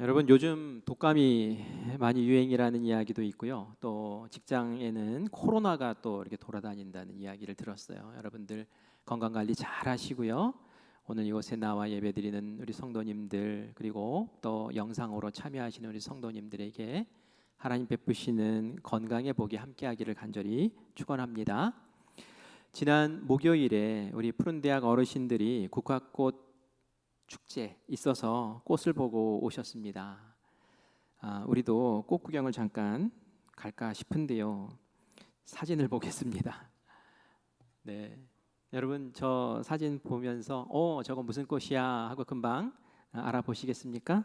여러분 요즘 독감이 많이 유행이라는 이야기도 있고요. 또 직장에는 코로나가 또 이렇게 돌아다닌다는 이야기를 들었어요. 여러분들 건강 관리 잘 하시고요. 오늘 이곳에 나와 예배드리는 우리 성도님들 그리고 또 영상으로 참여하시는 우리 성도님들에게 하나님 베푸시는 건강의 복이 함께하기를 간절히 축원합니다. 지난 목요일에 우리 푸른대학 어르신들이 국화꽃 축제 있어서 꽃을 보고 오셨습니다. 우리도 꽃 구경을 잠깐 갈까 싶은데요. 사진을 보겠습니다. 네, 여러분 저 사진 보면서 저거 무슨 꽃이야 하고 금방 알아보시겠습니까?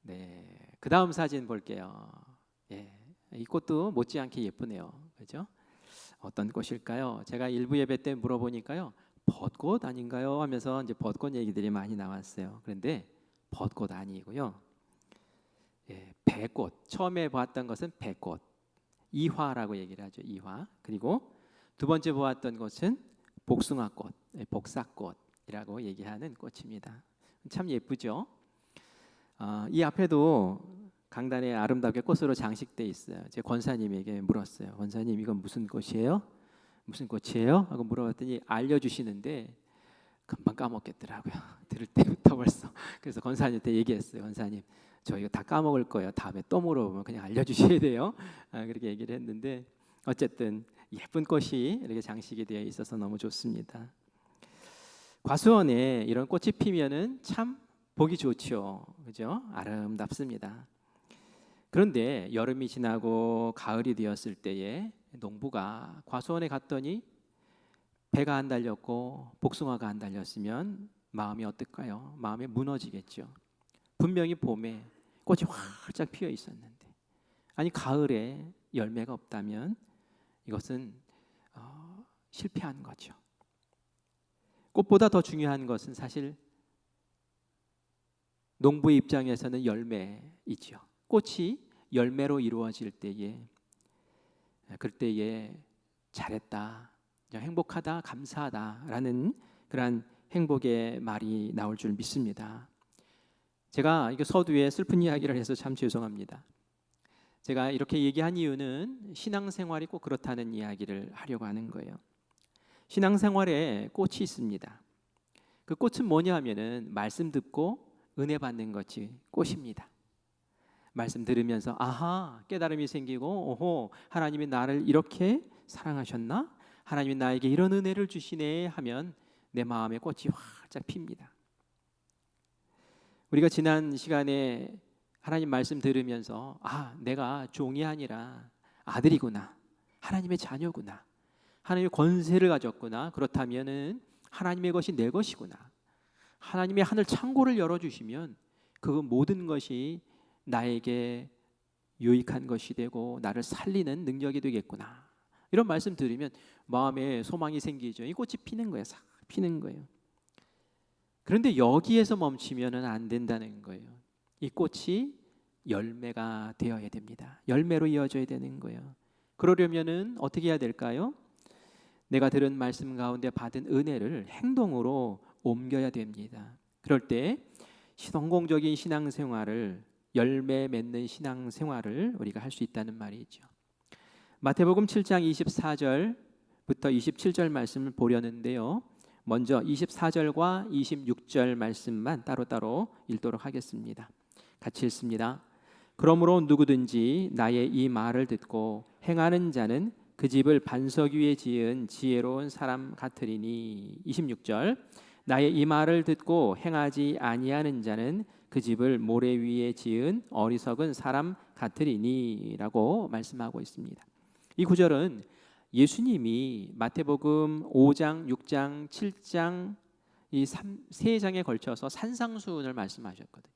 네, 그 다음 사진 볼게요. 예, 이 꽃도 못지않게 예쁘네요. 그렇죠? 어떤 꽃일까요? 제가 일부 예배 때 물어보니까요. 벚꽃 아닌가요? 하면서 이제 벚꽃 얘기들이 많이 나왔어요. 그런데 벚꽃 아니고요. 배꽃. 처음에 보았던 것은 배꽃. 이화라고 얘기를 하죠. 이화. 그리고 두 번째 보았던 것은 복숭아꽃, 복사꽃이라고 얘기하는 꽃입니다. 참 예쁘죠? 이 앞에도 강단에 아름답게 꽃으로 장식돼 있어요. 제가 권사님에게 물었어요. 권사님 이건 무슨 꽃이에요? 무슨 꽃이에요? 하고 물어봤더니 알려주시는데 금방 까먹겠더라고요. 들을 때부터 벌써. 그래서 권사님한테 얘기했어요. 권사님 저 이거 다 까먹을 거예요. 다음에 또 물어보면 그냥 알려주셔야 돼요. 그렇게 얘기를 했는데 어쨌든 예쁜 꽃이 이렇게 장식이 되어 있어서 너무 좋습니다. 과수원에 이런 꽃이 피면은 참 보기 좋죠. 그죠? 아름답습니다. 그런데 여름이 지나고 가을이 되었을 때에 농부가 과수원에 갔더니 배가 안 달렸고 복숭아가 안 달렸으면 마음이 어떨까요? 마음이 무너지겠죠. 분명히 봄에 꽃이 활짝 피어 있었는데 아니 가을에 열매가 없다면 이것은 실패한 거죠. 꽃보다 더 중요한 것은 사실 농부의 입장에서는 열매이죠. 꽃이 열매로 이루어질 때에 그때에 잘했다, 행복하다, 감사하다라는 그러한 행복의 말이 나올 줄 믿습니다. 제가 이거 서두에 슬픈 이야기를 해서 참 죄송합니다. 제가 이렇게 얘기한 이유는 신앙생활이 꼭 그렇다는 이야기를 하려고 하는 거예요. 신앙생활에 꽃이 있습니다. 그 꽃은 뭐냐면은 말씀 듣고 은혜 받는 것이 꽃입니다. 말씀 들으면서 아하 깨달음이 생기고 오호 하나님이 나를 이렇게 사랑하셨나? 하나님이 나에게 이런 은혜를 주시네 하면 내 마음에 꽃이 활짝 핍니다. 우리가 지난 시간에 하나님 말씀 들으면서 내가 종이 아니라 아들이구나, 하나님의 자녀구나, 하나님의 권세를 가졌구나, 그렇다면은 하나님의 것이 내 것이구나, 하나님의 하늘 창고를 열어주시면 그 모든 것이 나에게 유익한 것이 되고 나를 살리는 능력이 되겠구나, 이런 말씀 들으면 마음에 소망이 생기죠. 이 꽃이 피는 거예요. 싹 피는 거예요. 그런데 여기에서 멈추면 안 된다는 거예요. 이 꽃이 열매가 되어야 됩니다. 열매로 이어져야 되는 거예요. 그러려면은 어떻게 해야 될까요? 내가 들은 말씀 가운데 받은 은혜를 행동으로 옮겨야 됩니다. 그럴 때 성공적인 신앙생활을, 열매 맺는 신앙생활을 우리가 할 수 있다는 말이죠. 마태복음 7장 24절부터 27절 말씀을 보려는데요. 먼저 24절과 26절 말씀만 따로따로 읽도록 하겠습니다. 같이 읽습니다. 그러므로 누구든지 나의 이 말을 듣고 행하는 자는 그 집을 반석 위에 지은 지혜로운 사람 같으리니. 26절 나의 이 말을 듣고 행하지 아니하는 자는 그 집을 모래 위에 지은 어리석은 사람 같으리니 라고 말씀하고 있습니다. 이 구절은 예수님이 마태복음 5장, 6장, 7장 이 세 장에 걸쳐서 산상수훈을 말씀하셨거든요.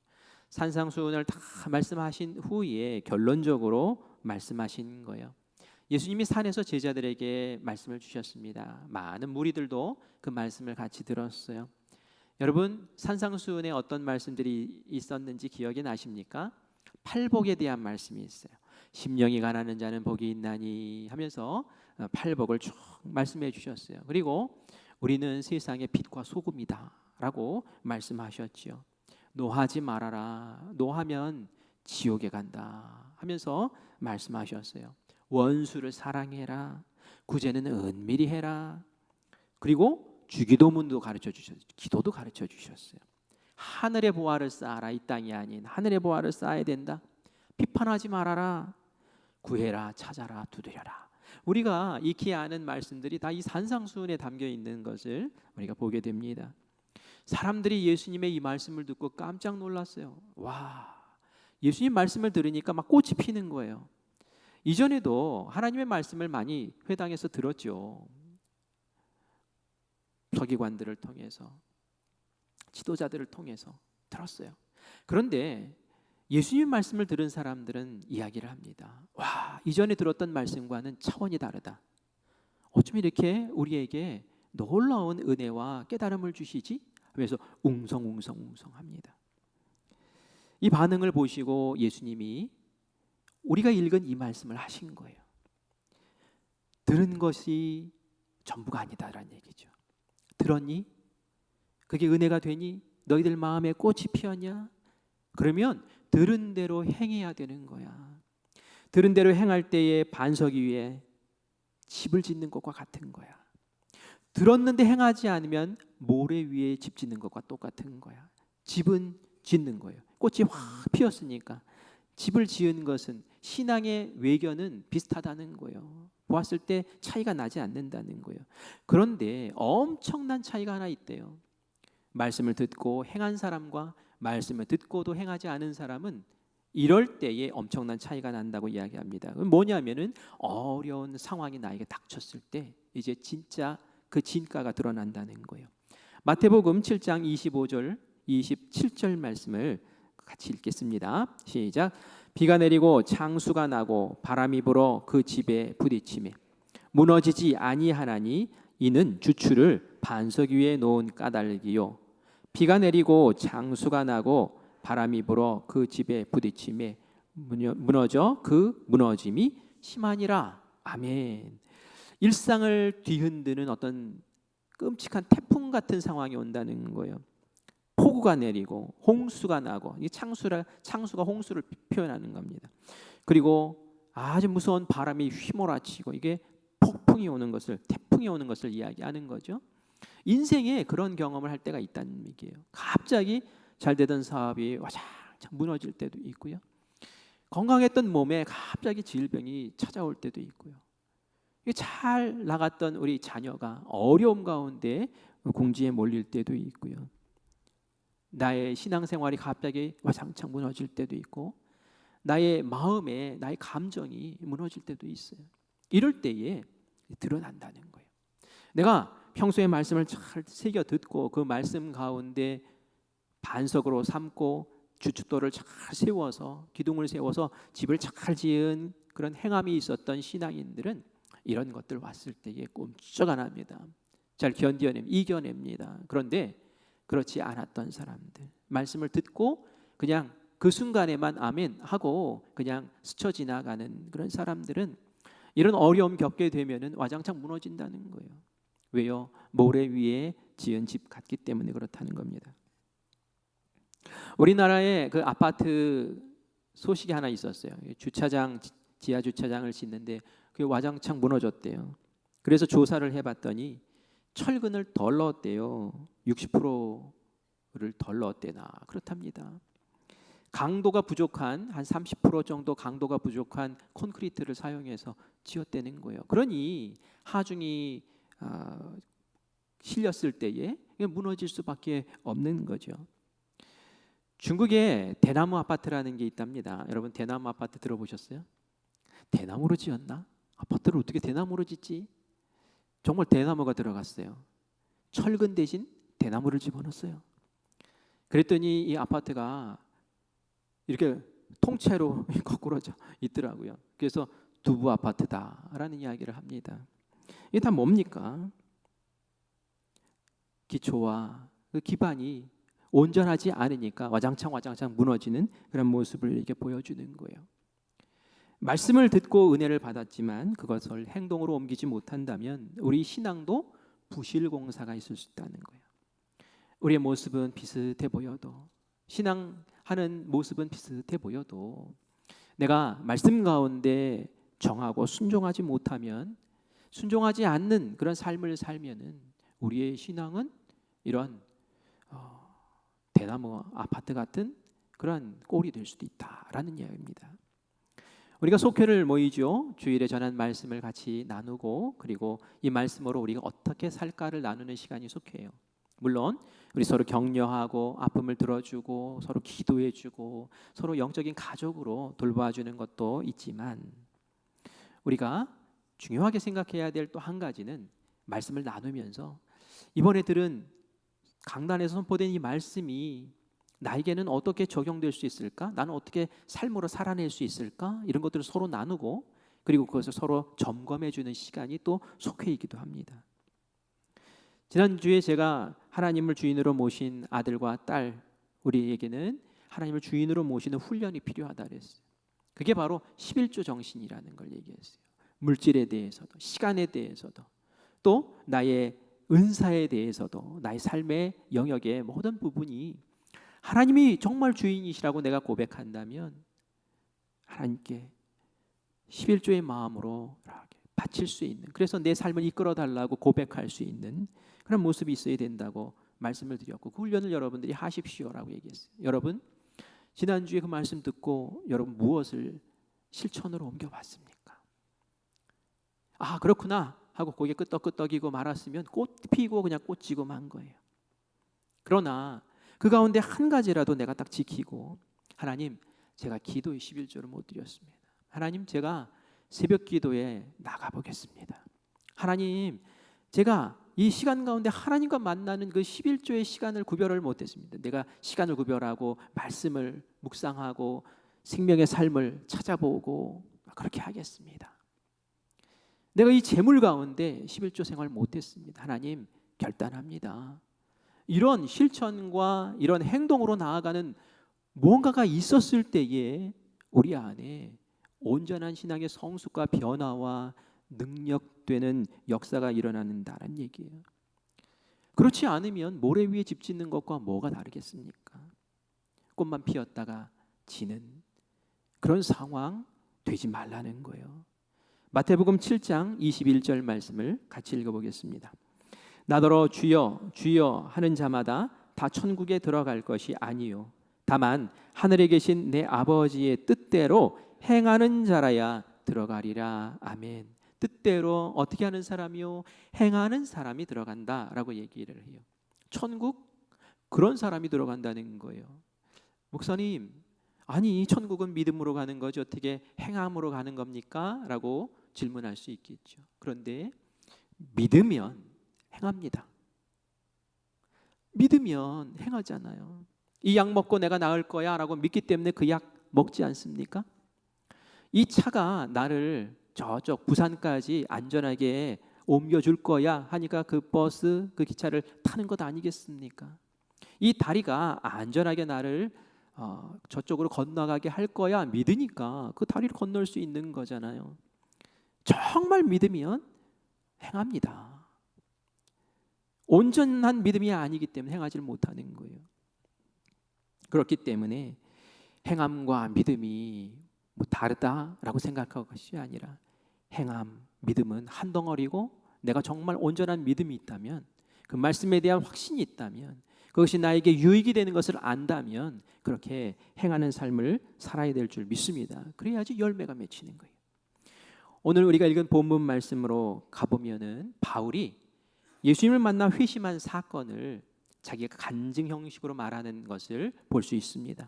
산상수훈을 다 말씀하신 후에 결론적으로 말씀하신 거예요. 예수님이 산에서 제자들에게 말씀을 주셨습니다. 많은 무리들도 그 말씀을 같이 들었어요. 여러분 산상수훈에 어떤 말씀들이 있었는지 기억이 나십니까? 팔복에 대한 말씀이 있어요. 심령이 가난한 자는 복이 있나니 하면서 팔복을 쭉 말씀해 주셨어요. 그리고 우리는 세상의 빛과 소금이다 라고 말씀하셨지요. 노하지 말아라. 노하면 지옥에 간다 하면서 말씀하셨어요. 원수를 사랑해라. 구제는 은밀히 해라. 그리고 주기도문도 가르쳐 주셨어요. 기도도 가르쳐 주셨어요. 하늘의 보화를 쌓아라. 이 땅이 아닌 하늘의 보화를 쌓아야 된다. 비판하지 말아라. 구해라. 찾아라. 두드려라. 우리가 익히 아는 말씀들이 다 이 산상수훈에 담겨 있는 것을 우리가 보게 됩니다. 사람들이 예수님의 이 말씀을 듣고 깜짝 놀랐어요. 와, 예수님 말씀을 들으니까 막 꽃이 피는 거예요. 이전에도 하나님의 말씀을 많이 회당에서 들었죠. 서기관들을 통해서, 지도자들을 통해서 들었어요. 그런데 예수님 말씀을 들은 사람들은 이야기를 합니다. 와, 이전에 들었던 말씀과는 차원이 다르다. 어쩜 이렇게 우리에게 놀라운 은혜와 깨달음을 주시지? 그래서 웅성합니다. 이 반응을 보시고 예수님이 우리가 읽은 이 말씀을 하신 거예요. 들은 것이 전부가 아니다라는 얘기죠. 들었니? 그게 은혜가 되니? 너희들 마음에 꽃이 피었냐? 그러면 들은 대로 행해야 되는 거야. 들은 대로 행할 때에 반석 위에 집을 짓는 것과 같은 거야. 들었는데 행하지 않으면 모래 위에 집 짓는 것과 똑같은 거야. 집은 짓는 거예요. 꽃이 확 피었으니까 집을 지은 것은 신앙의 외견은 비슷하다는 거예요. 보았을 때 차이가 나지 않는다는 거예요. 그런데 엄청난 차이가 하나 있대요. 말씀을 듣고 행한 사람과 말씀을 듣고도 행하지 않은 사람은 이럴 때에 엄청난 차이가 난다고 이야기합니다. 뭐냐면은 어려운 상황이 나에게 닥쳤을 때 이제 진짜 그 진가가 드러난다는 거예요. 마태복음 7장 25절 27절 말씀을 같이 읽겠습니다. 시작. 비가 내리고 창수가 나고 바람이 불어 그 집에 부딪히매 무너지지 아니하나니 이는 주추를 반석 위에 놓은 까닭이요. 비가 내리고 창수가 나고 바람이 불어 그 집에 부딪히매 무너져 그 무너짐이 심하니라. 아멘. 일상을 뒤흔드는 어떤 끔찍한 태풍 같은 상황이 온다는 거예요. 폭우가 내리고 홍수가 나고, 이 창수가 홍수를 표현하는 겁니다. 그리고 아주 무서운 바람이 휘몰아치고 이게 폭풍이 오는 것을, 태풍이 오는 것을 이야기하는 거죠. 인생에 그런 경험을 할 때가 있다는 얘기예요. 갑자기 잘 되던 사업이 와장창 무너질 때도 있고요. 건강했던 몸에 갑자기 질병이 찾아올 때도 있고요. 잘 나갔던 우리 자녀가 어려움 가운데 공지에 몰릴 때도 있고요. 나의 신앙생활이 갑자기 와장창 무너질 때도 있고, 나의 마음에 나의 감정이 무너질 때도 있어요. 이럴 때에 드러난다는 거예요. 내가 평소에 말씀을 잘 새겨 듣고 그 말씀 가운데 반석으로 삼고 주춧돌을 잘 세워서 기둥을 세워서 집을 잘 지은 그런 행함이 있었던 신앙인들은 이런 것들 왔을 때에 꼼짝 안 합니다. 잘 이겨냅니다. 그런데 그렇지 않았던 사람들, 말씀을 듣고 그냥 그 순간에만 아멘 하고 그냥 스쳐 지나가는 그런 사람들은 이런 어려움 겪게 되면은 와장창 무너진다는 거예요. 왜요? 모래 위에 지은 집 같기 때문에 그렇다는 겁니다. 우리나라에 그 아파트 소식이 하나 있었어요. 지하 주차장을 짓는데 그게 와장창 무너졌대요. 그래서 조사를 해봤더니 철근을 덜 넣었대요. 60%를 덜 넣었대나 그렇답니다. 강도가 부족한 한 30% 정도 강도가 부족한 콘크리트를 사용해서 지었다는 거예요. 그러니 하중이 실렸을 때에 무너질 수밖에 없는 거죠. 중국에 대나무 아파트라는 게 있답니다. 여러분 대나무 아파트 들어보셨어요? 대나무로 지었나? 아파트를 어떻게 대나무로 짓지? 정말 대나무가 들어갔어요. 철근 대신 대나무를 집어넣었어요. 그랬더니 이 아파트가 이렇게 통째로 거꾸로져 있더라고요. 그래서 두부 아파트다라는 이야기를 합니다. 이게 다 뭡니까? 기초와 그 기반이 온전하지 않으니까 와장창 무너지는 그런 모습을 이렇게 보여주는 거예요. 말씀을 듣고 은혜를 받았지만 그것을 행동으로 옮기지 못한다면 우리 신앙도 부실공사가 있을 수 있다는 거예요. 우리의 모습은 비슷해 보여도 신앙하는 모습은 비슷해 보여도 내가 말씀 가운데 정하고 순종하지 못하면, 순종하지 않는 그런 삶을 살면은 우리의 신앙은 이런 대나무 아파트 같은 그런 꼴이 될 수도 있다라는 이야기입니다. 우리가 속회를 모이죠. 주일에 전한 말씀을 같이 나누고, 그리고 이 말씀으로 우리가 어떻게 살까를 나누는 시간이 속회예요. 물론 우리 서로 격려하고 아픔을 들어주고 서로 기도해주고 서로 영적인 가족으로 돌봐주는 것도 있지만, 우리가 중요하게 생각해야 될 또 한 가지는 말씀을 나누면서 이번에 들은 강단에서 선포된 이 말씀이 나에게는 어떻게 적용될 수 있을까? 나는 어떻게 삶으로 살아낼 수 있을까? 이런 것들을 서로 나누고, 그리고 그것을 서로 점검해 주는 시간이 또 속회이기도 합니다. 지난주에 제가 하나님을 주인으로 모신 아들과 딸, 우리에게는 하나님을 주인으로 모시는 훈련이 필요하다 그랬어요. 그게 바로 11조 정신이라는 걸 얘기했어요. 물질에 대해서도, 시간에 대해서도, 또 나의 은사에 대해서도, 나의 삶의 영역의 모든 부분이 하나님이 정말 주인이시라고 내가 고백한다면 하나님께 11조의 마음으로 바칠 수 있는, 그래서 내 삶을 이끌어 달라고 고백할 수 있는 그런 모습이 있어야 된다고 말씀을 드렸고, 그 훈련을 여러분들이 하십시오라고 얘기했어요. 여러분, 지난주에 그 말씀 듣고 여러분 무엇을 실천으로 옮겨봤습니까? 아, 그렇구나 하고 고개 끄덕끄덕이고 말았으면 꽃 피고 그냥 꽃 지고 만 거예요. 그러나 그 가운데 한 가지라도 내가 딱 지키고, 하나님, 제가 기도의 11조를 못 드렸습니다. 하나님, 제가 새벽 기도에 나가보겠습니다. 하나님, 제가 이 시간 가운데 하나님과 만나는 그 11조의 시간을 구별을 못했습니다. 내가 시간을 구별하고 말씀을 묵상하고 생명의 삶을 찾아보고 그렇게 하겠습니다. 내가 이 재물 가운데 11조 생활 못했습니다. 하나님, 결단합니다. 이런 실천과 이런 행동으로 나아가는 무언가가 있었을 때에 우리 안에 온전한 신앙의 성숙과 변화와 능력되는 역사가 일어난다는 얘기예요. 그렇지 않으면 모래 위에 집 짓는 것과 뭐가 다르겠습니까? 꽃만 피었다가 지는 그런 상황 되지 말라는 거예요. 마태복음 7장 21절 말씀을 같이 읽어보겠습니다. 나더러 주여 주여 하는 자마다 다 천국에 들어갈 것이 아니요 다만 하늘에 계신 내 아버지의 뜻대로 행하는 자라야 들어가리라. 아멘. 뜻대로 어떻게 하는 사람이요? 행하는 사람이 들어간다라고 얘기를 해요. 천국? 그런 사람이 들어간다는 거예요. 목사님, 아니 천국은 믿음으로 가는 거지 어떻게 행함으로 가는 겁니까? 라고 질문할 수 있겠죠. 그런데 믿으면 행합니다. 믿으면 행하잖아요. 이 약 먹고 내가 나을 거야 라고 믿기 때문에 그 약 먹지 않습니까? 이 차가 나를 저쪽 부산까지 안전하게 옮겨줄 거야 하니까 그 버스, 그 기차를 타는 것 아니겠습니까? 이 다리가 안전하게 나를 저쪽으로 건너가게 할 거야 믿으니까 그 다리를 건널 수 있는 거잖아요. 정말 믿으면 행합니다. 온전한 믿음이 아니기 때문에 행하지를 못하는 거예요. 그렇기 때문에 행함과 믿음이 뭐 다르다라고 생각할 것이 아니라, 행함, 믿음은 한 덩어리고, 내가 정말 온전한 믿음이 있다면, 그 말씀에 대한 확신이 있다면, 그것이 나에게 유익이 되는 것을 안다면 그렇게 행하는 삶을 살아야 될 줄 믿습니다. 그래야지 열매가 맺히는 거예요. 오늘 우리가 읽은 본문 말씀으로 가보면은 바울이 예수님을 만나 회심한 사건을 자기가 간증 형식으로 말하는 것을 볼 수 있습니다.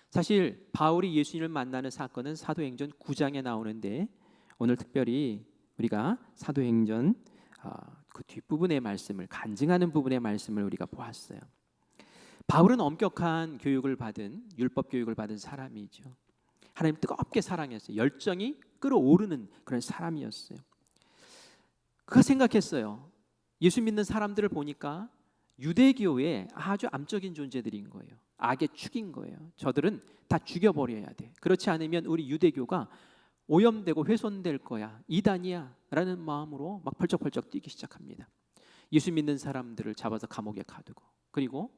사실 바울이 예수님을 만나는 사건은 사도행전 9장에 나오는데, 오늘 특별히 우리가 사도행전 그 뒷부분의 말씀을, 간증하는 부분의 말씀을 우리가 보았어요. 바울은 엄격한 교육을 받은, 율법 교육을 받은 사람이죠. 하나님 뜨겁게 사랑했어요. 열정이 끓어오르는 그런 사람이었어요. 그가 생각했어요. 예수 믿는 사람들을 보니까 유대교의 아주 암적인 존재들인 거예요. 악의 축인 거예요. 저들은 다 죽여버려야 돼. 그렇지 않으면 우리 유대교가 오염되고 훼손될 거야. 이단이야 라는 마음으로 막 펄쩍펄쩍 뛰기 시작합니다. 예수 믿는 사람들을 잡아서 감옥에 가두고, 그리고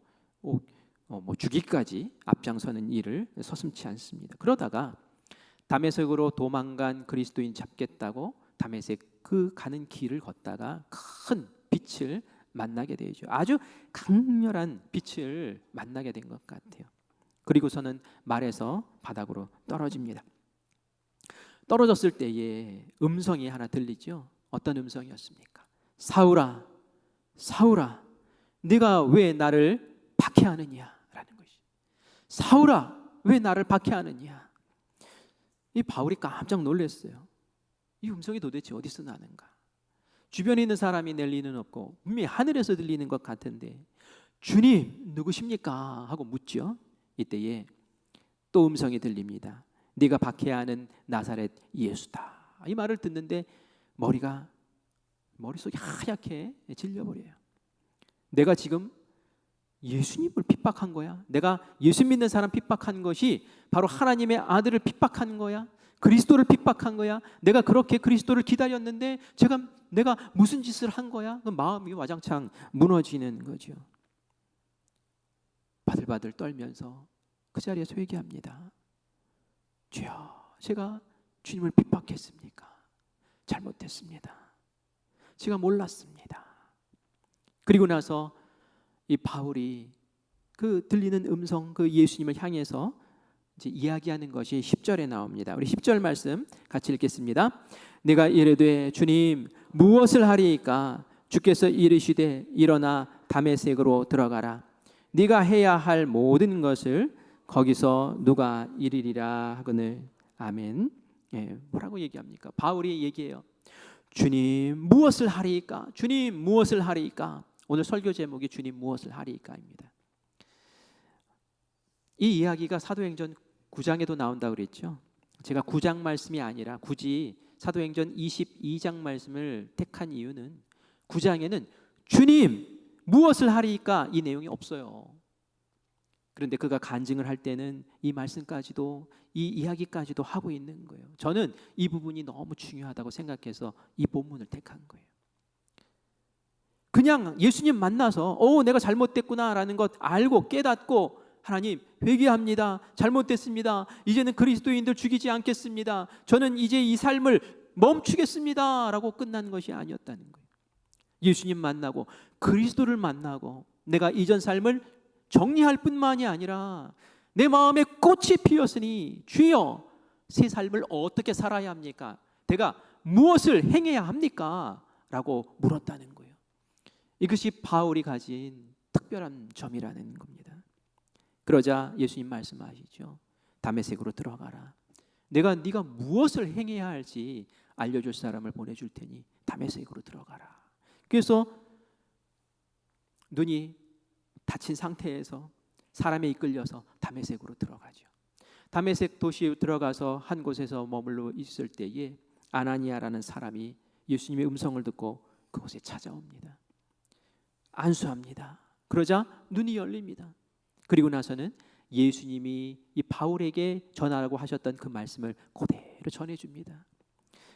죽이기까지 앞장서는 일을 서슴지 않습니다. 그러다가 다메섹으로 도망간 그리스도인 잡겠다고 다메섹 그 가는 길을 걷다가 큰 빛을 만나게 되죠. 아주 강렬한 빛을 만나게 된 것 같아요. 그리고서는 말에서 바닥으로 떨어집니다. 떨어졌을 때에 음성이 하나 들리죠. 어떤 음성이었습니까? 사울아, 사울아, 네가 왜 나를 박해하느냐라는 것이. 사울아, 왜 나를 박해하느냐. 이 바울이 깜짝 놀랐어요. 이 음성이 도대체 어디서 나는가? 주변에 있는 사람이 낼 리는 없고 분명히 하늘에서 들리는 것 같은데 주님 누구십니까? 하고 묻죠. 이때에 또 음성이 들립니다. 네가 박해하는 나사렛 예수다. 이 말을 듣는데 머릿속이 하얗게 질려버려요. 내가 지금 예수님을 픽박한 거야? 내가 예수 믿는 사람 픽박한 것이 바로 하나님의 아들을 픽박한 거야? 그리스도를 픽박한 거야? 내가 그렇게 그리스도를 기다렸는데 내가 무슨 짓을 한 거야? 그 마음이 와장창 무너지는 거죠. 바들바들 떨면서 그 자리에서 회개합니다. 주여, 제가 주님을 핍박했습니까? 잘못했습니다. 제가 몰랐습니다. 그리고 나서 이 바울이 그 들리는 음성, 그 예수님을 향해서 이제 이야기하는 것이 10절에 나옵니다. 우리 10절 말씀 같이 읽겠습니다. 내가 이르되 주님 무엇을 하리이까? 주께서 이르시되 일어나 다메섹으로 들어가라. 네가 해야 할 모든 것을 거기서 누가 이르리라 하거늘. 아멘. 뭐라고 얘기합니까? 바울이 얘기해요. 주님 무엇을 하리이까? 주님 무엇을 하리이까? 오늘 설교 제목이 주님 무엇을 하리이까입니다. 이 이야기가 사도행전 9장에도 나온다고 그랬죠. 제가 9장 말씀이 아니라 굳이 사도행전 22장 말씀을 택한 이유는 9장에는 주님 무엇을 하리이까 이 내용이 없어요. 그런데 그가 간증을 할 때는 이 말씀까지도 이 이야기까지도 하고 있는 거예요. 저는 이 부분이 너무 중요하다고 생각해서 이 본문을 택한 거예요. 그냥 예수님 만나서 내가 잘못됐구나라는 것 알고 깨닫고 하나님 회개합니다. 잘못됐습니다. 이제는 그리스도인들 죽이지 않겠습니다. 저는 이제 이 삶을 멈추겠습니다. 라고 끝난 것이 아니었다는 거예요. 예수님 만나고 그리스도를 만나고 내가 이전 삶을 정리할 뿐만이 아니라 내 마음에 꽃이 피었으니 주여 새 삶을 어떻게 살아야 합니까? 내가 무엇을 행해야 합니까? 라고 물었다는 거예요. 이것이 바울이 가진 특별한 점이라는 겁니다. 그러자 예수님 말씀하시죠. 다메섹으로 들어가라. 네가 무엇을 행해야 할지 알려줄 사람을 보내줄 테니 다메섹으로 들어가라. 그래서 눈이 다친 상태에서 사람에 이끌려서 다메섹으로 들어가죠. 다메섹 도시에 들어가서 한 곳에서 머물러 있을 때에 아나니아라는 사람이 예수님의 음성을 듣고 그곳에 찾아옵니다. 안수합니다. 그러자 눈이 열립니다. 그리고 나서는 예수님이 이 바울에게 전하라고 하셨던 그 말씀을 그대로 전해줍니다.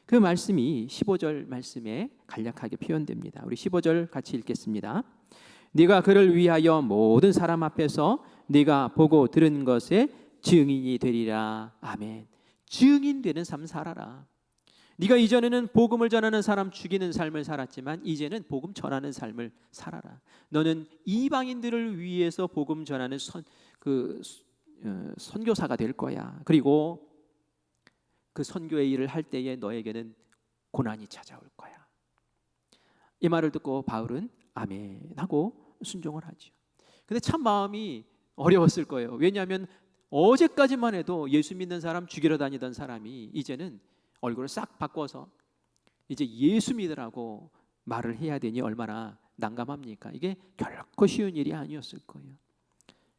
그 말씀이 15절 말씀에 간략하게 표현됩니다. 우리 15절 같이 읽겠습니다. 네가 그를 위하여 모든 사람 앞에서 네가 보고 들은 것에 증인이 되리라. 아멘. 증인되는 삶 살아라. 네가 이전에는 복음을 전하는 사람 죽이는 삶을 살았지만 이제는 복음 전하는 삶을 살아라. 너는 이방인들을 위해서 복음 전하는 선교사가 될 거야. 그리고 그 선교의 일을 할 때에 너에게는 고난이 찾아올 거야. 이 말을 듣고 바울은 아멘 하고 순종을 하죠. 근데 참 마음이 어려웠을 거예요. 왜냐하면 어제까지만 해도 예수 믿는 사람 죽이러 다니던 사람이 이제는 얼굴을 싹 바꿔서 이제 예수 믿으라고 말을 해야 되니 얼마나 난감합니까? 이게 결코 쉬운 일이 아니었을 거예요.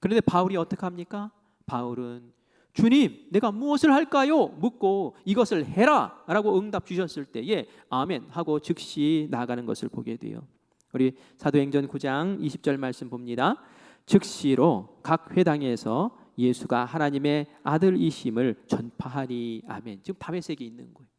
그런데 바울이 어떻게 합니까? 바울은 주님 내가 무엇을 할까요? 묻고 이것을 해라 라고 응답 주셨을 때에 아멘 하고 즉시 나아가는 것을 보게 돼요. 우리 사도행전 9장 20절 말씀 봅니다. 즉시로 각 회당에서 예수가 하나님의 아들이심을 전파하니. 아멘. 지금 다메섹에 있는 거예요.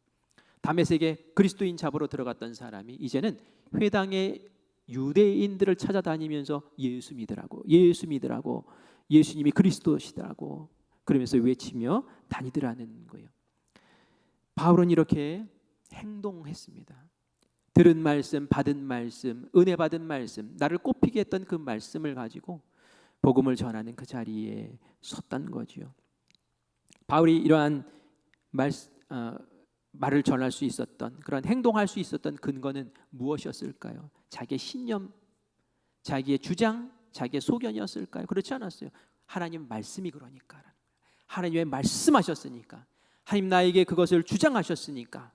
다메섹에 그리스도인 잡으러 들어갔던 사람이 이제는 회당의 유대인들을 찾아다니면서 예수 믿으라고 예수님이 그리스도시다고 그러면서 외치며 다니더라는 거예요. 바울은 이렇게 행동했습니다. 들은 말씀, 받은 말씀, 은혜 받은 말씀, 나를 꼽히게 했던 그 말씀을 가지고 복음을 전하는 그 자리에 섰다는 거죠. 바울이 이러한 말을 전할 수 있었던, 그런 행동할 수 있었던 근거는 무엇이었을까요? 자기의 신념, 자기의 주장, 자기의 소견이었을까요? 그렇지 않았어요. 하나님 말씀이 그러니까, 하나님의 말씀하셨으니까, 하나님 나에게 그것을 주장하셨으니까.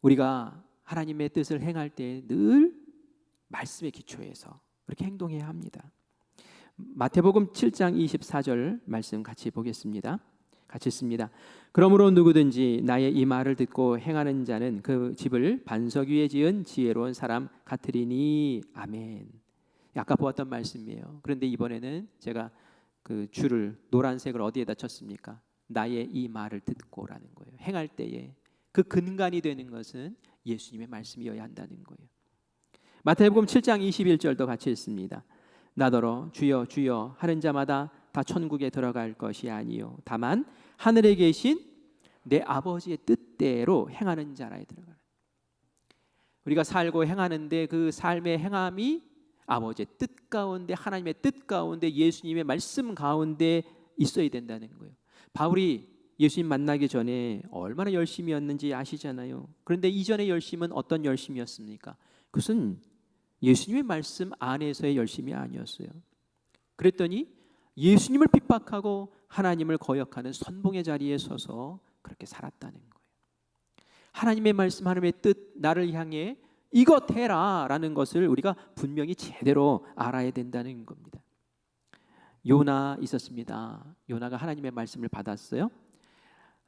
우리가 하나님의 뜻을 행할 때 늘 말씀에 기초해서 그렇게 행동해야 합니다. 마태복음 7장 24절 말씀 같이 보겠습니다. 같이 읽습니다. 그러므로 누구든지 나의 이 말을 듣고 행하는 자는 그 집을 반석 위에 지은 지혜로운 사람 같으리니. 아멘. 아까 보았던 말씀이에요. 그런데 이번에는 제가 그 줄을 노란색을 어디에다 쳤습니까? 나의 이 말을 듣고라는 거예요. 행할 때에 그 근간이 되는 것은 예수님의 말씀이어야 한다는 거예요. 마태복음 7장 21절도 같이 읽습니다. 나더러 주여 주여 하는 자마다 다 천국에 들어갈 것이 아니요 다만 하늘에 계신 내 아버지의 뜻대로 행하는 자라에 들어가는. 우리가 살고 행하는데 그 삶의 행함이 아버지의 뜻 가운데, 하나님의 뜻 가운데, 예수님의 말씀 가운데 있어야 된다는 거예요. 바울이 예수님 만나기 전에 얼마나 열심이었는지 아시잖아요. 그런데 이전의 열심은 어떤 열심이었습니까? 그것은 예수님의 말씀 안에서의 열심이 아니었어요. 그랬더니 예수님을 핍박하고 하나님을 거역하는 선봉의 자리에 서서 그렇게 살았다는 거예요. 하나님의 말씀, 하나님의 뜻, 나를 향해 이것 해라 라는 것을 우리가 분명히 제대로 알아야 된다는 겁니다. 요나 있었습니다. 요나가 하나님의 말씀을 받았어요.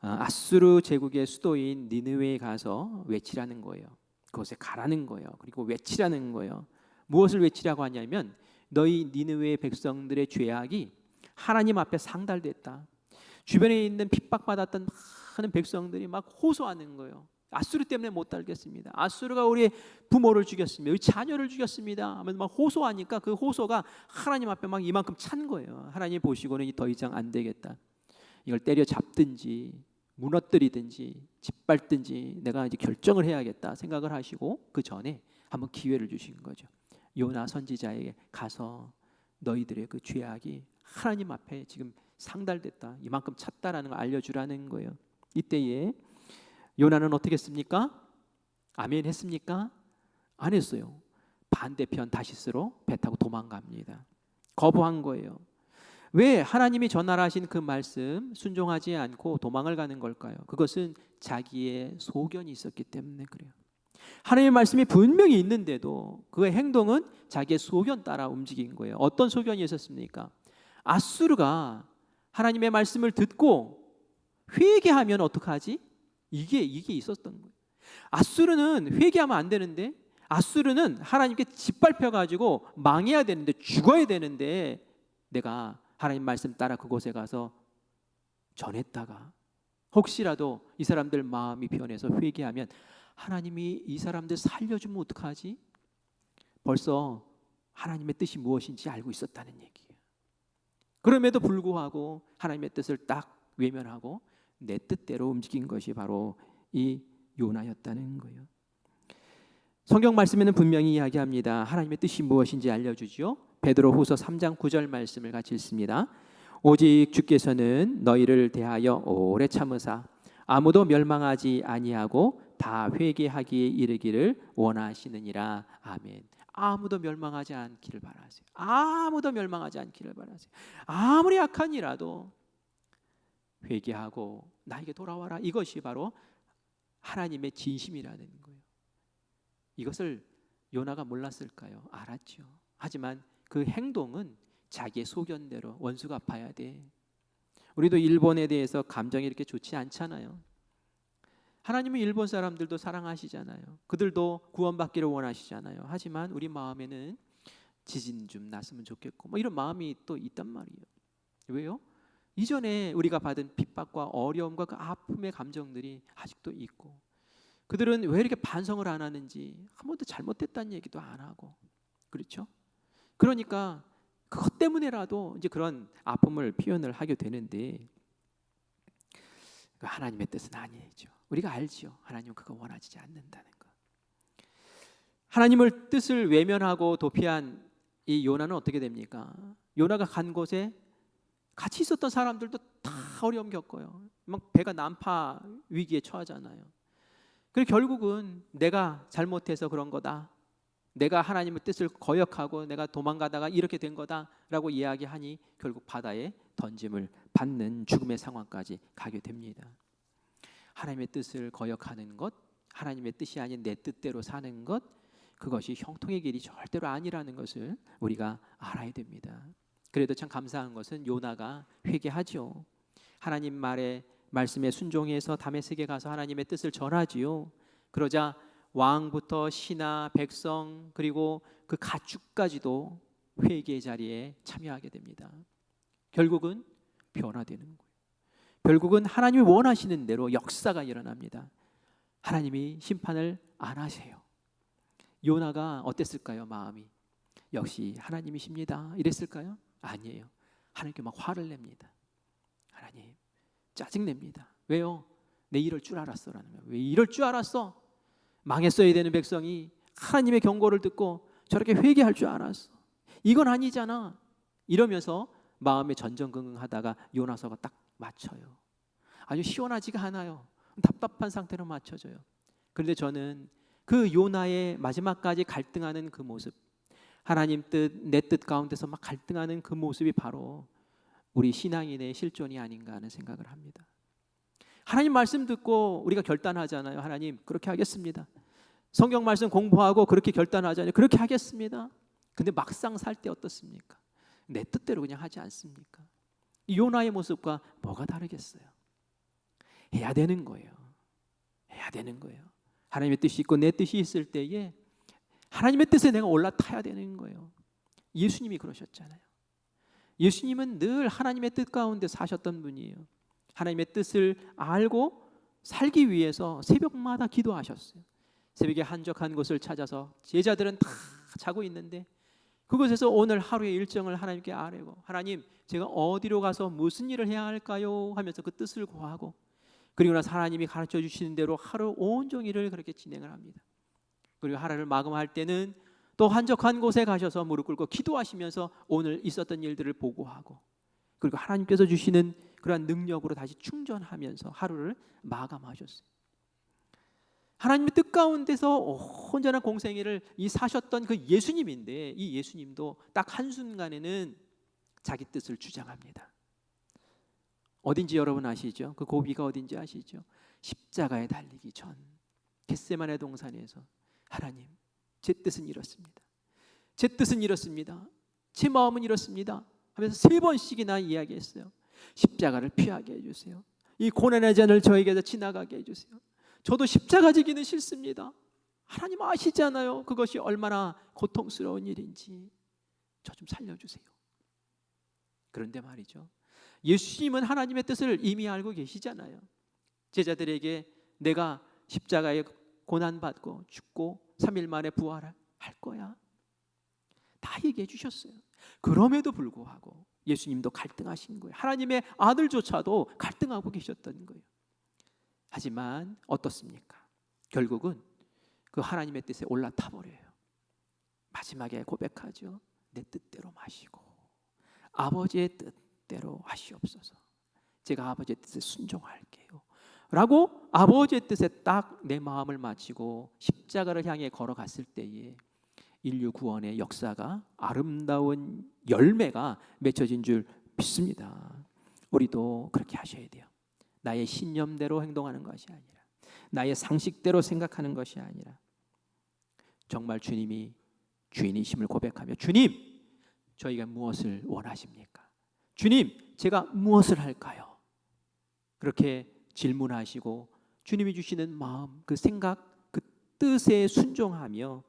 아수르 제국의 수도인 니느웨에 가서 외치라는 거예요. 그곳에 가라는 거예요. 그리고 외치라는 거예요. 무엇을 외치라고 하냐면 너희 니느웨 백성들의 죄악이 하나님 앞에 상달됐다. 주변에 있는 핍박받았던 많은 백성들이 막 호소하는 거예요. 아수르 때문에 못 살겠습니다. 아수르가 우리의 부모를 죽였습니다. 우리 자녀를 죽였습니다 하면서 막 호소하니까 그 호소가 하나님 앞에 막 이만큼 찬 거예요. 하나님 보시고는 더 이상 안 되겠다. 이걸 때려잡든지 무너뜨리든지 짓밟든지 내가 이제 결정을 해야겠다 생각을 하시고 그 전에 한번 기회를 주신 거죠. 요나 선지자에게 가서 너희들의 그 죄악이 하나님 앞에 지금 상달됐다, 이만큼 찼다라는 걸 알려주라는 거예요. 이때에 요나는 어떻게 했습니까? 아멘 했습니까? 안 했어요. 반대편 다시스로 배 타고 도망갑니다. 거부한 거예요. 왜 하나님이 전하라신 그 말씀 순종하지 않고 도망을 가는 걸까요? 그것은 자기의 소견이 있었기 때문에 그래요. 하나님의 말씀이 분명히 있는데도 그의 행동은 자기의 소견 따라 움직인 거예요. 어떤 소견이 있었습니까? 아수르가 하나님의 말씀을 듣고 회개하면 어떡하지? 이게 있었던 거예요. 아수르는 회개하면 안 되는데, 아수르는 하나님께 짓밟혀가지고 망해야 되는데, 죽어야 되는데, 내가 하나님 말씀 따라 그곳에 가서 전했다가 혹시라도 이 사람들 마음이 변해서 회개하면 하나님이 이 사람들 살려주면 어떡하지? 벌써 하나님의 뜻이 무엇인지 알고 있었다는 얘기예요. 그럼에도 불구하고 하나님의 뜻을 딱 외면하고 내 뜻대로 움직인 것이 바로 이 요나였다는 거예요. 성경 말씀에는 분명히 이야기합니다. 하나님의 뜻이 무엇인지 알려주죠. 베드로후서 3장 9절 말씀을 같이 읽습니다. 오직 주께서는 너희를 대하여 오래 참으사 아무도 멸망하지 아니하고 다 회개하기에 이르기를 원하시느니라. 아멘. 아무도 멸망하지 않기를 바라세요. 아무도 멸망하지 않기를 바라세요. 아무리 악한 이라도 회개하고 나에게 돌아와라. 이것이 바로 하나님의 진심이라는 거예요. 이것을 요나가 몰랐을까요? 알았죠. 하지만 그 행동은 자기의 소견대로 원수가 아파야 돼. 우리도 일본에 대해서 감정이 이렇게 좋지 않잖아요. 하나님은 일본 사람들도 사랑하시잖아요. 그들도 구원받기를 원하시잖아요. 하지만 우리 마음에는 지진 좀 났으면 좋겠고 뭐 이런 마음이 또 있단 말이에요. 왜요? 이전에 우리가 받은 핍박과 어려움과 그 아픔의 감정들이 아직도 있고, 그들은 왜 이렇게 반성을 안 하는지, 한 번도 잘못됐다는 얘기도 안 하고, 그렇죠? 그러니까 그것 때문에라도 이제 그런 아픔을 표현을 하게 되는데 하나님의 뜻은 아니죠. 우리가 알지요. 하나님은 그거 원하지 않는다는 거. 하나님을 뜻을 외면하고 도피한 이 요나는 어떻게 됩니까? 요나가 간 곳에 같이 있었던 사람들도 다 어려움 겪어요. 막 배가 난파 위기에 처하잖아요. 그리고 결국은 내가 잘못해서 그런 거다. 내가 하나님의 뜻을 거역하고 내가 도망가다가 이렇게 된 거다라고 이야기하니 결국 바다에 던짐을 받는 죽음의 상황까지 가게 됩니다. 하나님의 뜻을 거역하는 것, 하나님의 뜻이 아닌 내 뜻대로 사는 것, 그것이 형통의 길이 절대로 아니라는 것을 우리가 알아야 됩니다. 그래도 참 감사한 것은 요나가 회개하죠. 하나님 말씀에 순종해서 다메섹에 가서 하나님의 뜻을 전하지요. 그러자 왕부터 신하, 백성 그리고 그 가축까지도 회개의 자리에 참여하게 됩니다. 결국은 변화되는 거예요. 결국은 하나님이 원하시는 대로 역사가 일어납니다. 하나님이 심판을 안 하세요. 요나가 어땠을까요? 마음이 역시 하나님이십니다 이랬을까요? 아니에요. 하나님께 막 화를 냅니다. 하나님 짜증냅니다. 왜요? 내 이럴 줄 알았어라는 거예요. 왜 이럴 줄 알았어? 망했어야 되는 백성이 하나님의 경고를 듣고 저렇게 회개할 줄 알았어. 이건 아니잖아. 이러면서 마음에 전전긍긍하다가 요나서가 딱 맞춰요. 아주 시원하지가 않아요. 답답한 상태로 맞춰져요. 그런데 저는 그 요나의 마지막까지 갈등하는 그 모습, 하나님 뜻, 내 뜻 가운데서 막 갈등하는 그 모습이 바로 우리 신앙인의 실존이 아닌가 하는 생각을 합니다. 하나님 말씀 듣고 우리가 결단하잖아요. 하나님 그렇게 하겠습니다. 성경 말씀 공부하고 그렇게 결단하잖아요. 그렇게 하겠습니다. 근데 막상 살 때 어떻습니까? 내 뜻대로 그냥 하지 않습니까? 요나의 모습과 뭐가 다르겠어요? 해야 되는 거예요. 해야 되는 거예요. 하나님의 뜻이 있고 내 뜻이 있을 때에 하나님의 뜻에 내가 올라타야 되는 거예요. 예수님이 그러셨잖아요. 예수님은 늘 하나님의 뜻 가운데 사셨던 분이에요. 하나님의 뜻을 알고 살기 위해서 새벽마다 기도하셨어요. 새벽에 한적한 곳을 찾아서 제자들은 다 자고 있는데 그곳에서 오늘 하루의 일정을 하나님께 아뢰고 하나님 제가 어디로 가서 무슨 일을 해야 할까요? 하면서 그 뜻을 구하고 그리고 나서 하나님이 가르쳐 주시는 대로 하루 온종일을 그렇게 진행을 합니다. 그리고 하루를 마감할 때는 또 한적한 곳에 가셔서 무릎 꿇고 기도하시면서 오늘 있었던 일들을 보고하고 그리고 하나님께서 주시는 그러한 능력으로 다시 충전하면서 하루를 마감하셨어요. 하나님의 뜻 가운데서 온전한 공생애를 사셨던 그 예수님인데 이 예수님도 딱 한순간에는 자기 뜻을 주장합니다. 어딘지 여러분 아시죠? 그 고비가 어딘지 아시죠? 십자가에 달리기 전 겟세마네 동산에서 하나님 제 뜻은 이렇습니다. 제 뜻은 이렇습니다. 제 마음은 이렇습니다 하면서 3번씩이나 이야기했어요. 십자가를 피하게 해주세요. 이 고난의 잔을 저에게서 지나가게 해주세요. 저도 십자가 지기는 싫습니다. 하나님 아시잖아요. 그것이 얼마나 고통스러운 일인지 저 좀 살려주세요. 그런데 말이죠. 예수님은 하나님의 뜻을 이미 알고 계시잖아요. 제자들에게 내가 십자가에 고난받고 죽고 3일 만에 부활할 거야. 다 얘기해 주셨어요. 그럼에도 불구하고 예수님도 갈등하신 거예요. 하나님의 아들조차도 갈등하고 계셨던 거예요. 하지만 어떻습니까? 결국은 그 하나님의 뜻에 올라타 버려요. 마지막에 고백하죠. 내 뜻대로 마시고 아버지의 뜻대로 하시옵소서. 제가 아버지의 뜻에 순종할게요 라고 아버지의 뜻에 딱 내 마음을 마치고 십자가를 향해 걸어갔을 때에 인류 구원의 역사가 아름다운 열매가 맺혀진 줄 믿습니다. 우리도 그렇게 하셔야 돼요. 나의 신념대로 행동하는 것이 아니라 나의 상식대로 생각하는 것이 아니라 정말 주님이 주인이심을 고백하며 주님 저희가 무엇을 원하십니까? 주님 제가 무엇을 할까요? 그렇게 질문하시고 주님이 주시는 마음 그 생각 그 뜻에 순종하며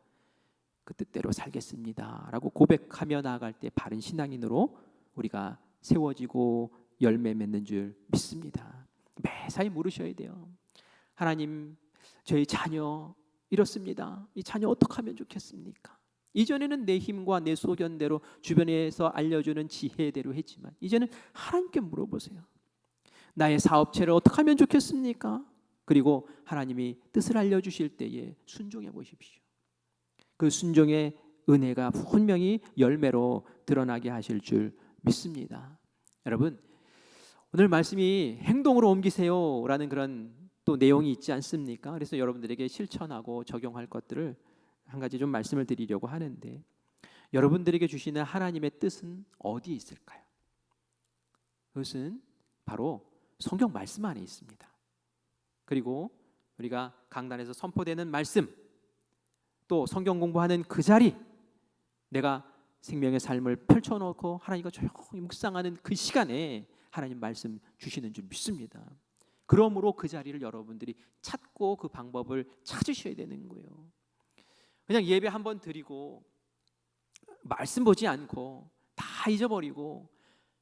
그 뜻대로 살겠습니다 라고 고백하며 나아갈 때 바른 신앙인으로 우리가 세워지고 열매 맺는 줄 믿습니다. 매사에 물으셔야 돼요. 하나님 저희 자녀 이렇습니다. 이 자녀 어떻게 하면 좋겠습니까? 이전에는 내 힘과 내 소견대로 주변에서 알려주는 지혜대로 했지만 이제는 하나님께 물어보세요. 나의 사업체를 어떻게 하면 좋겠습니까? 그리고 하나님이 뜻을 알려주실 때에 순종해 보십시오. 그 순종의 은혜가 분명히 열매로 드러나게 하실 줄 믿습니다. 여러분, 오늘 말씀이 행동으로 옮기세요라는 그런 또 내용이 있지 않습니까? 그래서 여러분들에게 실천하고 적용할 것들을 한 가지 좀 말씀을 드리려고 하는데, 여러분들에게 주시는 하나님의 뜻은 어디에 있을까요? 그것은 바로 성경 말씀 안에 있습니다. 그리고 우리가 강단에서 선포되는 말씀, 또 성경 공부하는 그 자리, 내가 생명의 삶을 펼쳐놓고 하나님과 조용히 묵상하는 그 시간에 하나님 말씀 주시는 줄 믿습니다. 그러므로 그 자리를 여러분들이 찾고 그 방법을 찾으셔야 되는 거예요. 그냥 예배 한번 드리고 말씀 보지 않고 다 잊어버리고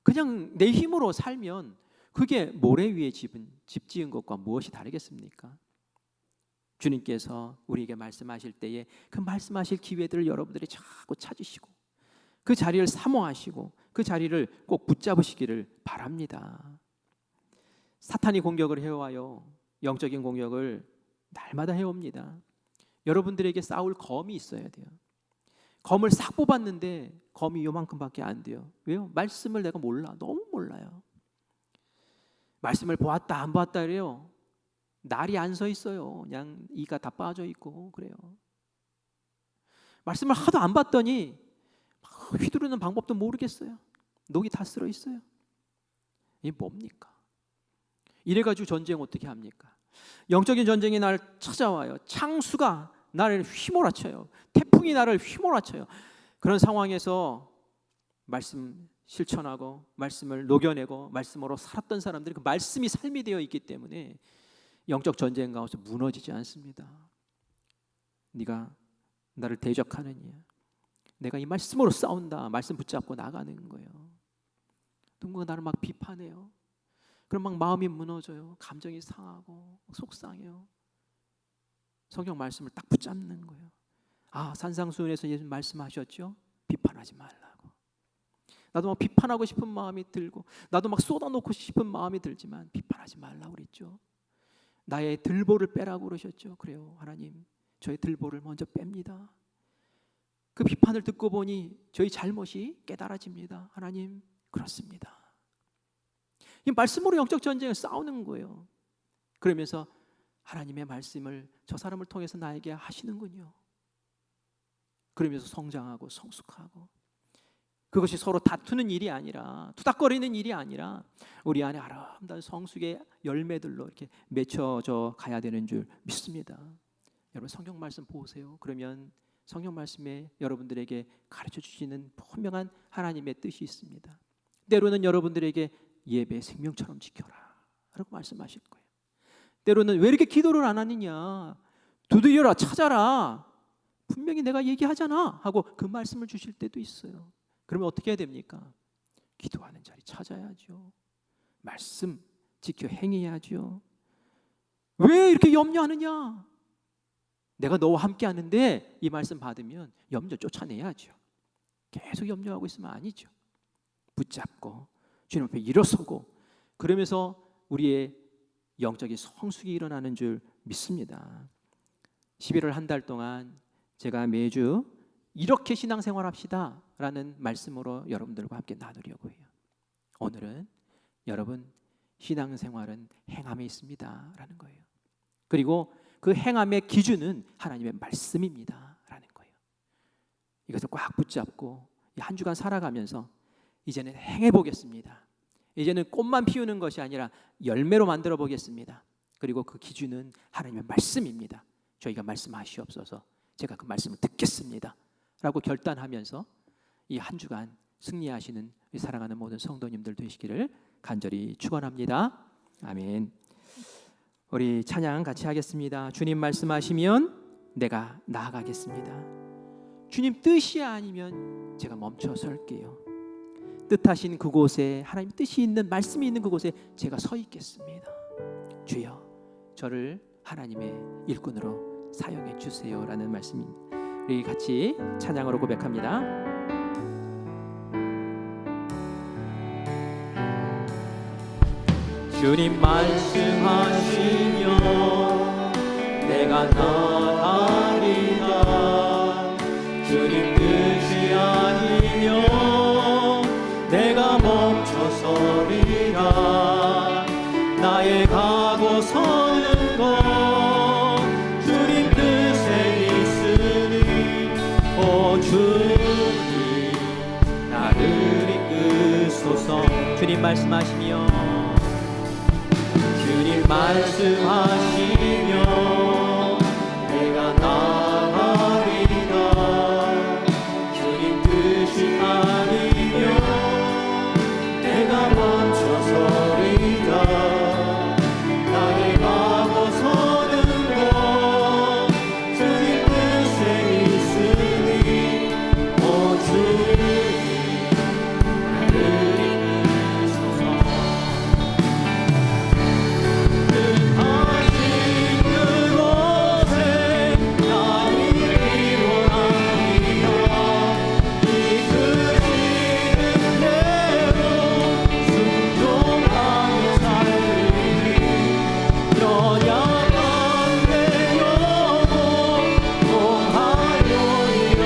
그냥 내 힘으로 살면 그게 모래 위에 집 지은 것과 무엇이 다르겠습니까? 주님께서 우리에게 말씀하실 때에 그 말씀하실 기회들을 여러분들이 자꾸 찾으시고 그 자리를 사모하시고 그 자리를 꼭 붙잡으시기를 바랍니다. 사탄이 공격을 해와요. 영적인 공격을 날마다 해옵니다. 여러분들에게 싸울 검이 있어야 돼요. 검을 싹 뽑았는데 검이 요만큼밖에 안 돼요. 왜요? 말씀을 내가 몰라. 너무 몰라요. 말씀을 보았다 안 보았다 그래요. 날이 안 서 있어요. 그냥 이가 다 빠져 있고 그래요. 말씀을 하도 안 봤더니 휘두르는 방법도 모르겠어요. 녹이 다 쓸어 있어요. 이게 뭡니까? 이래가지고 전쟁 어떻게 합니까? 영적인 전쟁이 날 찾아와요. 창수가 나를 휘몰아쳐요. 태풍이 나를 휘몰아쳐요. 그런 상황에서 말씀 실천하고 말씀을 녹여내고 말씀으로 살았던 사람들이 그 말씀이 삶이 되어 있기 때문에 영적 전쟁 가운데 무너지지 않습니다. 네가 나를 대적하느냐, 내가 이 말씀으로 싸운다, 말씀 붙잡고 나가는 거예요. 누군가 나를 막 비판해요. 그럼 막 마음이 무너져요. 감정이 상하고 속상해요. 성경 말씀을 딱 붙잡는 거예요. 아, 산상수훈에서 예수님 말씀하셨죠? 비판하지 말라고. 나도 막 비판하고 싶은 마음이 들고 나도 막 쏟아놓고 싶은 마음이 들지만 비판하지 말라고 그랬죠. 나의 들보를 빼라고 그러셨죠. 그래요. 하나님, 저의 들보를 먼저 뺍니다. 그 비판을 듣고 보니 저희 잘못이 깨달아집니다. 하나님, 그렇습니다. 이 말씀으로 영적 전쟁을 싸우는 거예요. 그러면서 하나님의 말씀을 저 사람을 통해서 나에게 하시는군요. 그러면서 성장하고 성숙하고, 그것이 서로 다투는 일이 아니라 투닥거리는 일이 아니라 우리 안에 아름다운 성숙의 열매들로 이렇게 맺혀져 가야 되는 줄 믿습니다. 여러분, 성경 말씀 보세요. 그러면 성경 말씀에 여러분들에게 가르쳐 주시는 분명한 하나님의 뜻이 있습니다. 때로는 여러분들에게 예배 생명처럼 지켜라 라고 말씀하실 거예요. 때로는 왜 이렇게 기도를 안 하느냐, 두드려라, 찾아라, 분명히 내가 얘기하잖아 하고 그 말씀을 주실 때도 있어요. 그러면 어떻게 해야 됩니까? 기도하는 자리 찾아야죠. 말씀 지켜 행해야죠. 왜 이렇게 염려하느냐? 내가 너와 함께 하는데 이 말씀 받으면 염려 쫓아내야죠. 계속 염려하고 있으면 아니죠. 붙잡고 주님 앞에 일어서고, 그러면서 우리의 영적인 성숙이 일어나는 줄 믿습니다. 11월 한 달 동안 제가 매주 이렇게 신앙생활합시다 라는 말씀으로 여러분들과 함께 나누려고 해요. 오늘은 여러분, 신앙생활은 행함에 있습니다 라는 거예요. 그리고 그 행함의 기준은 하나님의 말씀입니다 라는 거예요. 이것을 꽉 붙잡고 한 주간 살아가면서 이제는 행해보겠습니다. 이제는 꽃만 피우는 것이 아니라 열매로 만들어 보겠습니다. 그리고 그 기준은 하나님의 말씀입니다. 저희가 말씀하시옵소서, 제가 그 말씀을 듣겠습니다 라고 결단하면서 이 한 주간 승리하시는 사랑하는 모든 성도님들 되시기를 간절히 축원합니다. 아멘. 우리 찬양 같이 하겠습니다. 주님 말씀하시면 내가 나아가겠습니다. 주님 뜻이 아니면 제가 멈춰 설게요. 뜻하신 그곳에, 하나님 뜻이 있는 말씀이 있는 그곳에 제가 서 있겠습니다. 주여, 저를 하나님의 일꾼으로 사용해 주세요라는 말씀입니다. 우리 같이 찬양으로 고백합니다. 주님 말씀하시면 내가 나가리라. 주님 뜻이 아니면 내가 멈춰서리라. 나의 가고 서는 것 주님 뜻에 있으니 오 주님 나를 이끄소서. 주님 말씀하시며 주님 말씀하시며 내가 나가리라. 주님 뜻이 아니면 내가 멈춰서리라. 나의 가고 서는 것 주님 뜻에 있으니 오 주님 나를 이끄소서. 뜻하신 그곳에 나 있길 원합니다. 이끄시는 대로 순종하며 살리네. 연약한 내 영혼 구하려니라.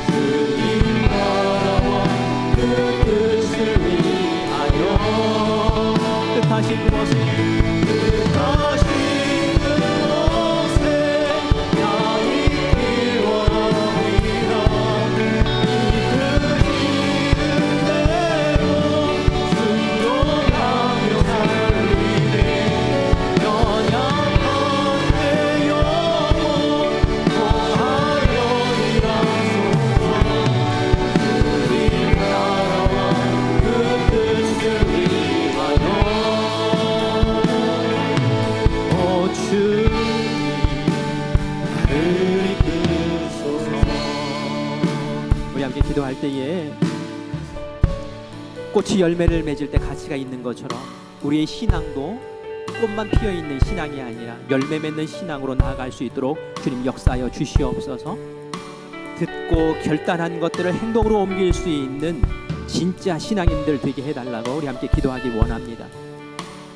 주님 나라와 그 뜻을 위하여 주님 나를 이끄소서. 우리 함께 기도할 때에 꽃이 열매를 맺을 때 가치가 있는 것처럼 우리의 신앙도 꽃만 피어있는 신앙이 아니라 열매 맺는 신앙으로 나아갈 수 있도록 주님 역사하여 주시옵소서. 듣고 결단한 것들을 행동으로 옮길 수 있는 진짜 신앙인들 되게 해달라고 우리 함께 기도하기 원합니다.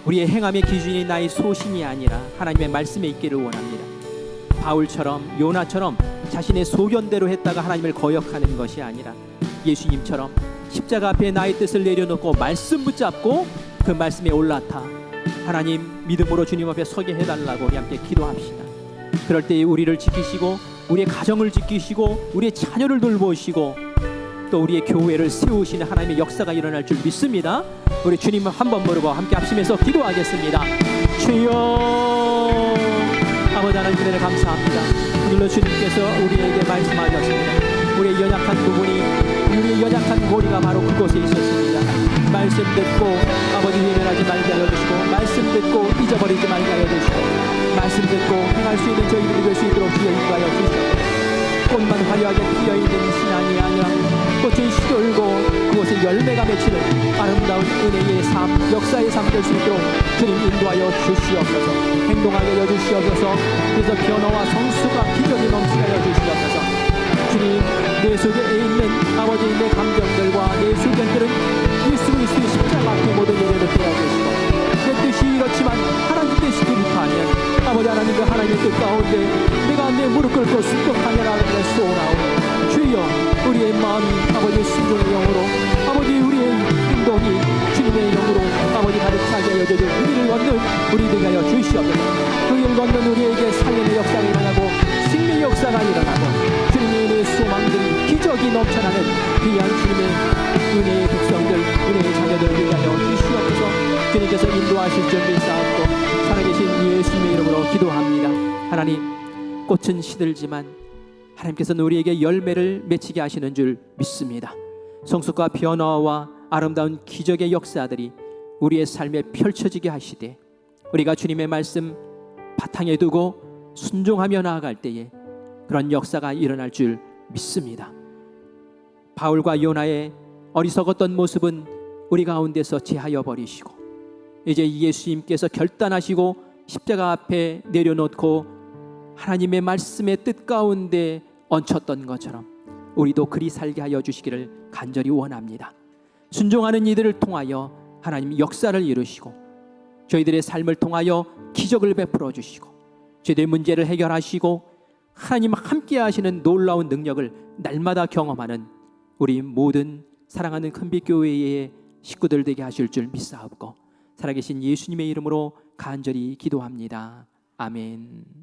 우리의 행함의 기준이 나의 소신이 아니라 하나님의 말씀에 있기를 원합니다. 바울처럼 요나처럼 자신의 소견대로 했다가 하나님을 거역하는 것이 아니라 예수님처럼 십자가 앞에 나의 뜻을 내려놓고 말씀 붙잡고 그 말씀에 올라타 하나님 믿음으로 주님 앞에 서게 해달라고 우리 함께 기도합시다. 그럴 때 우리를 지키시고 우리의 가정을 지키시고 우리의 자녀를 돌보시고 또 우리의 교회를 세우시는 하나님의 역사가 일어날 줄 믿습니다. 우리 주님 한번 부르고 함께 합심해서 기도하겠습니다. 주여 아버지 하나님 은혜를 감사합니다. 오늘로 주님께서 우리에게 말씀하셨습니다. 우리의 연약한 부분이 우리의 연약한 고리가 바로 그곳에 있었습니다. 말씀 듣고 아버지 외면하지 말게 하여 주시고 말씀 듣고 잊어버리지 말게 하여 주시고 말씀 듣고 행할 수 있는 저희들이 될 수 있도록 주여 인도하여 주시옵소서. 꽃만 화려하게 피어있는 신앙이 아니라 꽃을 시들고 그곳에 열매가 맺히는 아름다운 은혜의 삶, 역사의 삶 될 수 있도록 주님 인도하여 주시옵소서. 행동하게 하여 주시옵소서. 그래서 변화와 성수가 기적이 넘치게 하여 주시옵소서. 주님 내 속에 있는 아버지 내 감정들과 내 소견들은 예수 그리스도의 십자가 앞에 모두 내려놓게 하여 주시고 내 뜻이 이렇지만 하나님 뜻이 그렇다면 아버지 하나님 그 하나님의 뜻 가운데 내가 내 무릎 꿇고 순종하느라고 소원하오니 주여 우리의 마음이 아버지의 순종의 영으로 아버지 우리의 행동이 주님의 영으로 아버지 가득차게 하여 주실 우리를 얻는 우리 되게 하여 주시옵소서. 그 일 걷는 우리에게 살리는 역사가 일어나고 승리의 역사가 일어나고 주님의 은혜의 소망들이 기적이 넘쳐나는 귀한 주님의 은혜의 백성들 은혜의 자녀들 되게 하여 주시옵소서. 주님께서 인도하실 줄 믿사옵고 살아계신 예수님의 이름으로 기도합니다. 하나님 꽃은 시들지만 하나님께서는 우리에게 열매를 맺히게 하시는 줄 믿습니다. 성숙과 변화와 아름다운 기적의 역사들이 우리의 삶에 펼쳐지게 하시되 우리가 주님의 말씀 바탕에 두고 순종하며 나아갈 때에 그런 역사가 일어날 줄 믿습니다. 바울과 요나의 어리석었던 모습은 우리 가운데서 제하여 버리시고 이제 예수님께서 결단하시고 십자가 앞에 내려놓고 하나님의 말씀의 뜻 가운데 얹혔던 것처럼 우리도 그리 살게 하여 주시기를 간절히 원합니다. 순종하는 이들을 통하여 하나님 역사를 이루시고 저희들의 삶을 통하여 기적을 베풀어 주시고 저희들의 문제를 해결하시고 하나님 함께 하시는 놀라운 능력을 날마다 경험하는 우리 모든 사랑하는 큰빛교회의 식구들 되게 하실 줄 믿사옵고 살아계신 예수님의 이름으로 간절히 기도합니다. 아멘.